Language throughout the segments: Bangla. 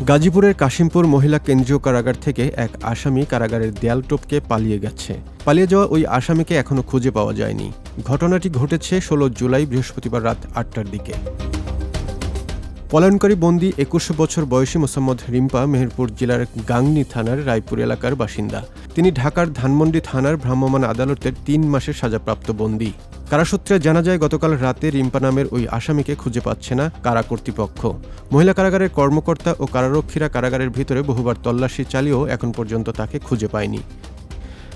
গাজীপুরের কাশিমপুর মহিলা কেন্দ্রীয় কারাগার থেকে এক আসামি কারাগারের দেয়াল টপকে পালিয়ে গেছে। পালিয়ে যাওয়া ওই আসামিকে এখনো খুঁজে পাওয়া যায়নি। ঘটনাটি ঘটেছে ১৬ জুলাই বৃহস্পতিবার রাত ৮টার দিকে। পলায়নকারী বন্দী ২১ বছর বয়সী মোসাম্মদ রিম্পা মেহেরপুর জেলার গাংনী থানার রায়পুর এলাকার বাসিন্দা। তিনি ঢাকার ধানমন্ডি থানার ভ্রাম্যমাণ আদালতের ৩ মাসের সাজাপ্রাপ্ত বন্দী। কারাসূত্রে জানা যায়, গতকাল রাতে রিম্পা নামের ওই আসামিকে খুঁজে পাচ্ছে না কারা কর্তৃপক্ষ। মহিলা কারাগারের কর্মকর্তা ও কারারক্ষীরা কারাগারের ভিতরে বহুবার তল্লাশি চালিয়েও এখন পর্যন্ত তাকে খুঁজে পায়নি।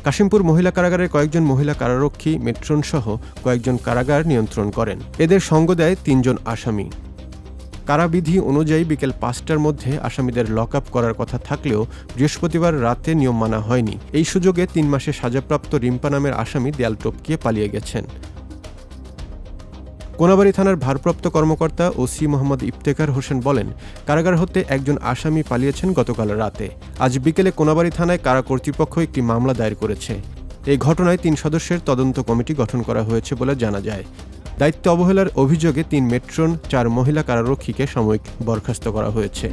কাশিমপুর মহিলা কারাগারের কয়েকজন মহিলা কারারক্ষী মেট্রন সহ কয়েকজন কারাগার নিয়ন্ত্রণ করেন। এদের সঙ্গ দেয় ৩ জন আসামি। কারাবিধি অনুযায়ী বিকেল ৫টার মধ্যে আসামিদের লক আপ করার কথা থাকলেও বৃহস্পতিবার রাতে নিয়ম মানা হয়নি। এই সুযোগে ৩ মাসে সাজাপ্রাপ্ত রিম্পা নামের আসামি দেয়াল টপকিয়ে পালিয়ে গেছেন। কোনাবাড়ী থানার ভারপ্রাপ্ত কর্মকর্তা ওসি মোহাম্মদ ইফতেখার হোসেন বলেন, কারাগার হতে একজন আসামি পালিয়েছেন গতকাল রাতে। আজ বিকেলে কোনাবাড়ী থানায় কারা কর্তৃপক্ষ একটি মামলা দায়ের করেছে। এই ঘটনায় ৩ সদস্যের তদন্ত কমিটি গঠন করা হয়েছে বলে জানা যায়। দায়িত্ব অবহেলার অভিযোগে ৩ মেট্রন ৪ মহিলা কারারক্ষীকে সাময়িক বরখাস্ত করা হয়েছে।